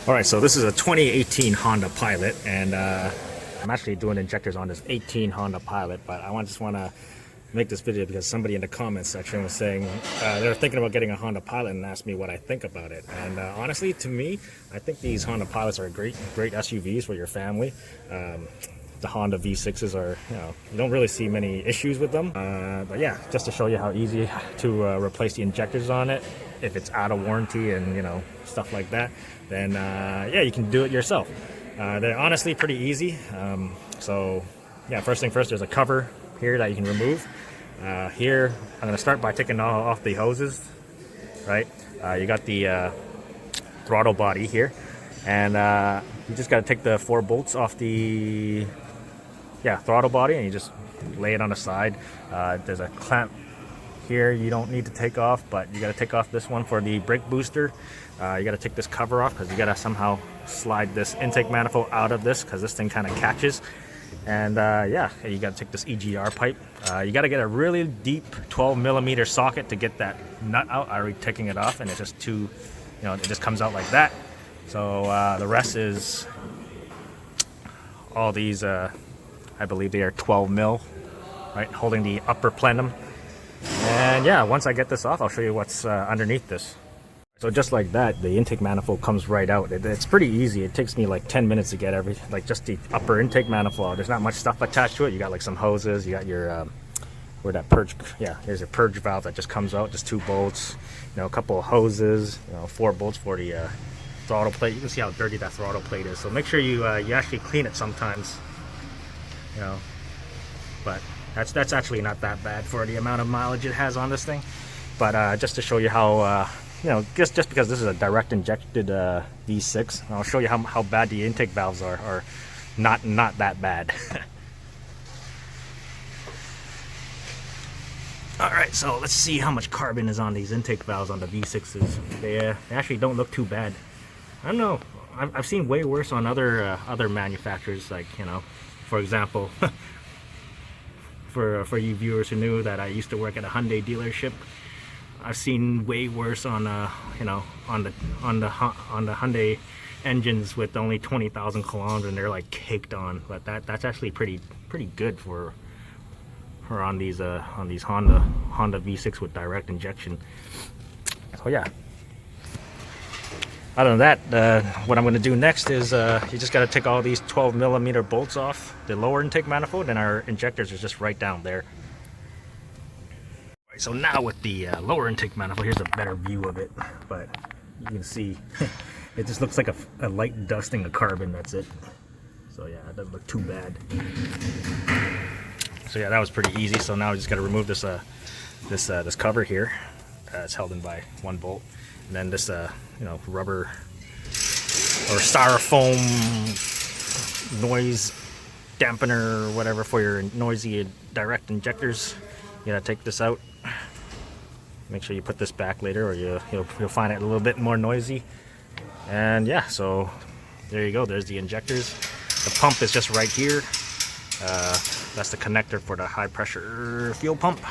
All right, so this is a 2018 Honda Pilot, and I'm actually doing injectors on this 18 Honda Pilot, but I just want to make this video because somebody in the comments section was saying they're thinking about getting a Honda Pilot and asked me what I think about it. And honestly, to me, I think these Honda Pilots are great SUVs for your family. The Honda V6s are, you don't really see many issues with them. But yeah, just to show you how easy to replace the injectors on it, if it's out of warranty and, stuff like that, then yeah, you can do it yourself. They're honestly pretty easy. So yeah, first thing first, there's a cover here that you can remove. Here, I'm going to start by taking off the hoses, right? You got the throttle body here, and you just got to take the 4 bolts off the throttle body, and you just lay it on the side. There's a clamp here you don't need to take off, but you got to take off this one for the brake booster. You got to take this cover off because you got to somehow slide this intake manifold out of this because this thing kind of catches. And yeah, you got to take this EGR pipe. You got to get a really deep 12mm socket to get that nut out. I already taking it off, and it's just too, it just comes out like that. So the rest is all these, I believe they are 12mm, right, holding the upper plenum. And yeah, once I get this off, I'll show you what's underneath this. So just like that, the intake manifold comes right out. It's pretty easy. It takes me like 10 minutes to get everything, like just the upper intake manifold. There's not much stuff attached to it. You got like some hoses, you got your, where that purge, here's your purge valve that just comes out, just 2 bolts, a couple of hoses, 4 bolts for the throttle plate. You can see how dirty that throttle plate is. So make sure you you actually clean it sometimes, but that's actually not that bad for the amount of mileage it has on this thing. But just to show you how, just because this is a direct injected V6, I'll show you how bad the intake valves are not that bad. Alright, so let's see how much carbon is on these intake valves on the V6s. They actually don't look too bad. I don't know, I've seen way worse on other manufacturers, like, for example, for you viewers who knew that I used to work at a Hyundai dealership, I've seen way worse on on the Hyundai engines with only 20,000 kilometers, and they're like caked on. But that's actually pretty good for on these Honda V6 with direct injection. So yeah. Other than that, what I'm going to do next is you just got to take all these 12mm bolts off the lower intake manifold, and our injectors are just right down there. Right, so now with the lower intake manifold, here's a better view of it, but you can see it just looks like a light dusting of carbon, that's it. So yeah, it doesn't look too bad. So yeah, that was pretty easy. So now we just got to remove this this cover here. It's held in by 1 bolt. And then this, rubber or styrofoam noise dampener or whatever for your noisy direct injectors. You gotta take this out. Make sure you put this back later, or you'll find it a little bit more noisy. And yeah, so there you go. There's the injectors. The pump is just right here. That's the connector for the high pressure fuel pump.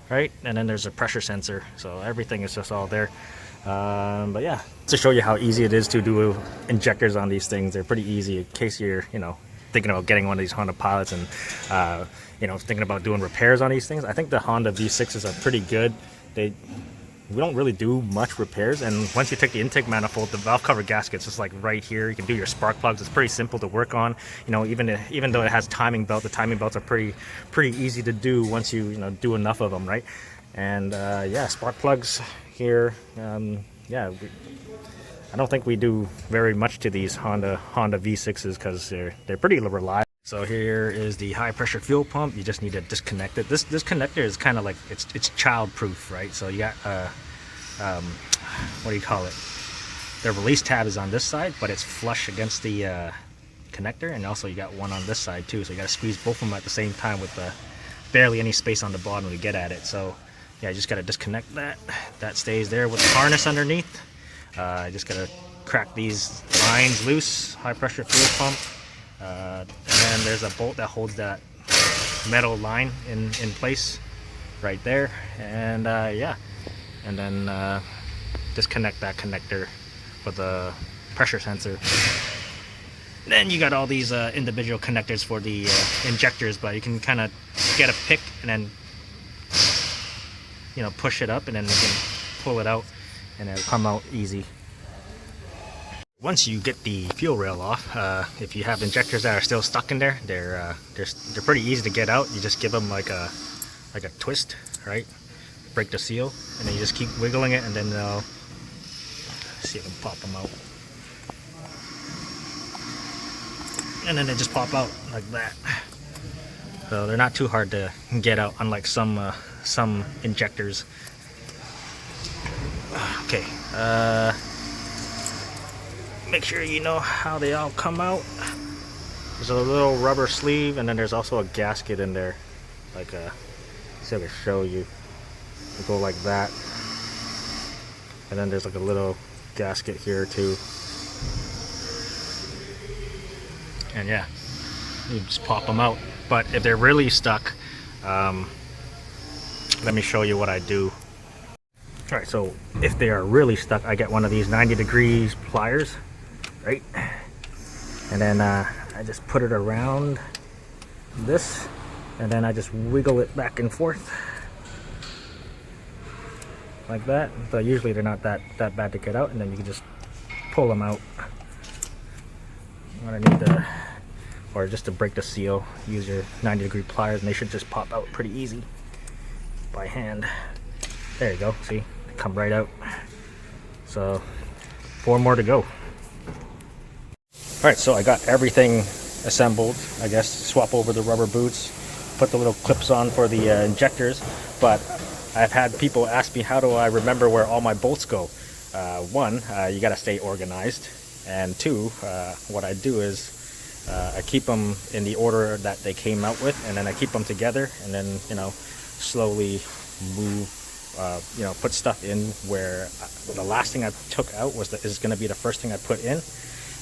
Right, and then there's a pressure sensor, so everything is just all there. But yeah, to show you how easy it is to do injectors on these things, they're pretty easy. In case you're, thinking about getting one of these Honda Pilots and, thinking about doing repairs on these things, I think the Honda V6s are pretty good. We don't really do much repairs, and once you take the intake manifold, the valve cover gasket's just like right here. You can do your spark plugs. It's pretty simple to work on. Even though it has timing belt, the timing belts are pretty easy to do once you do enough of them, right? And yeah, spark plugs here. Yeah, I don't think we do very much to these Honda V6s because they're pretty reliable. So here is the high pressure fuel pump. You just need to disconnect it. This connector is kind of like it's child proof, right? So you got what do you call it? The release tab is on this side, but it's flush against the connector, and also you got one on this side too. So you got to squeeze both of them at the same time with barely any space on the bottom to get at it. So yeah, you just got to disconnect that. That stays there with the harness underneath. I just got to crack these lines loose. High pressure fuel pump. And then there's a bolt that holds that metal line in place right there. And yeah, and then disconnect that connector for the pressure sensor. Then you got all these individual connectors for the injectors, but you can kind of get a pick and then, you know, push it up, and then you can pull it out and it'll come out easy. Once you get the fuel rail off, if you have injectors that are still stuck in there, they're pretty easy to get out. You just give them like a twist, right? Break the seal, and then you just keep wiggling it, and then they'll see if I can pop them out. And then they just pop out like that. So they're not too hard to get out, unlike some injectors. Okay, make sure you know how they all come out. There's a little rubber sleeve, and then there's also a gasket in there. Like see if I can show you. They go like that, and then there's like a little gasket here too. And yeah, you just pop them out. But if they're really stuck, let me show you what I do. All right, so if they are really stuck, I get one of these 90 degrees pliers, right? And then I just put it around this, and then I just wiggle it back and forth like that. So usually they're not that bad to get out, and then you can just pull them out. What I need to, or just to break the seal, use your 90 degree pliers, and they should just pop out pretty easy by hand. There you go, see, they come right out. So 4 more to go. Alright, so I got everything assembled. I guess swap over the rubber boots, put the little clips on for the injectors, but I've had people ask me, how do I remember where all my bolts go? One, you gotta stay organized. And 2, what I do is I keep them in the order that they came out with, and then I keep them together, and then, you know, slowly move, you know, put stuff in where the last thing I took out is going to be the first thing I put in.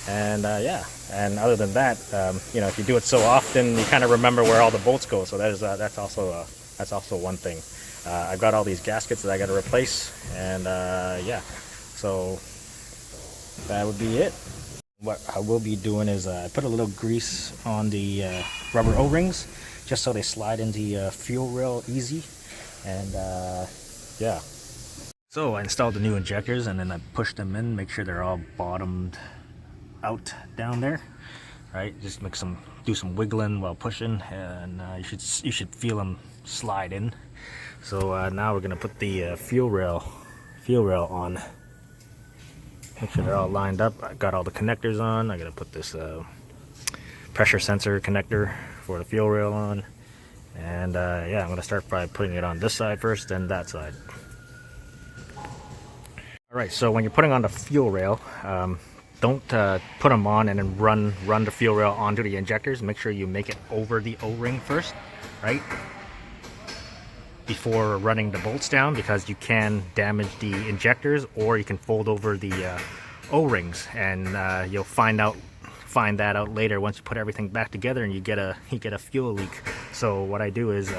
And yeah, and other than that, you know, if you do it so often, you kind of remember where all the bolts go. So that is that's also one thing. I've got all these gaskets that I got to replace, and yeah, so that would be it. What I will be doing is I put a little grease on the rubber O-rings just so they slide in the fuel rail easy. And yeah, so I installed the new injectors, and then I pushed them in, make sure they're all bottomed out down there, right? Just do some wiggling while pushing, and you should feel them slide in. So now we're gonna put the fuel rail on. Make sure they're all lined up. I got all the connectors on. I gotta put this pressure sensor connector for the fuel rail on. And yeah, I'm gonna start by putting it on this side first, then that side. Alright, so when you're putting on the fuel rail, don't put them on and then run the fuel rail onto the injectors. Make sure you make it over the O-ring first, right? Before running the bolts down, because you can damage the injectors, or you can fold over the O-rings, and you'll find that out later once you put everything back together and you get a fuel leak. So what I do is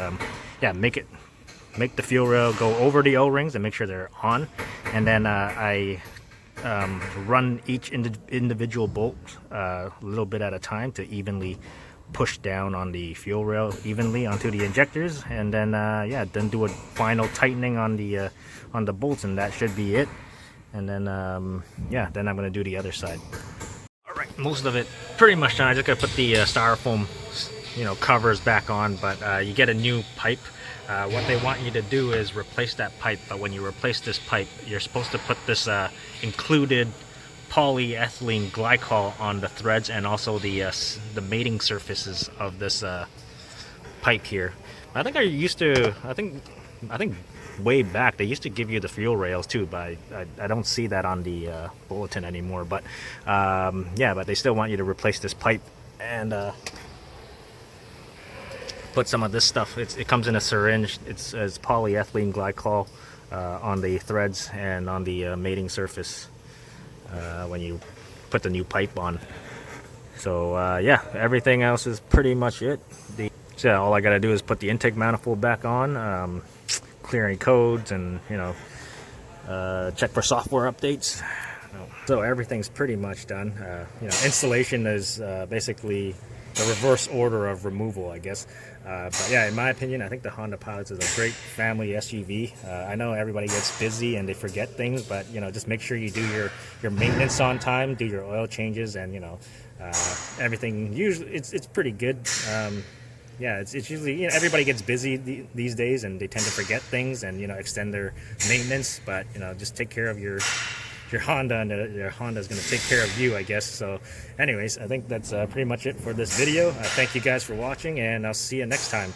yeah, make the fuel rail go over the O-rings and make sure they're on, and then I run each individual bolt a little bit at a time to evenly push down on the fuel rail evenly onto the injectors, and then yeah, then do a final tightening on the bolts, and that should be it. And then yeah, then I'm gonna do the other side. All right, most of it pretty much done. I just gotta put the styrofoam, you know, covers back on, but you get a new pipe. What they want you to do is replace that pipe, but when you replace this pipe, you're supposed to put this included polyethylene glycol on the threads and also the mating surfaces of this pipe here. I think I think way back they used to give you the fuel rails too, but I don't see that on the bulletin anymore. But yeah, but they still want you to replace this pipe and put some of this stuff. It comes in a syringe. It's polyethylene glycol on the threads and on the mating surface when you put the new pipe on. So yeah, everything else is pretty much it. So yeah, all I gotta do is put the intake manifold back on, clear any codes, and you know, check for software updates. So everything's pretty much done. Installation is basically the reverse order of removal, I guess. But yeah, in my opinion, I think the Honda Pilot is a great family SUV. I know everybody gets busy and they forget things, but just make sure you do your maintenance on time, do your oil changes, and everything. Usually, it's pretty good. Yeah, it's usually everybody gets busy these days and they tend to forget things and extend their maintenance. But just take care of your Honda, and your Honda is going to take care of you, I guess. So anyways, I think that's pretty much it for this video. Thank you guys for watching, and I'll see you next time.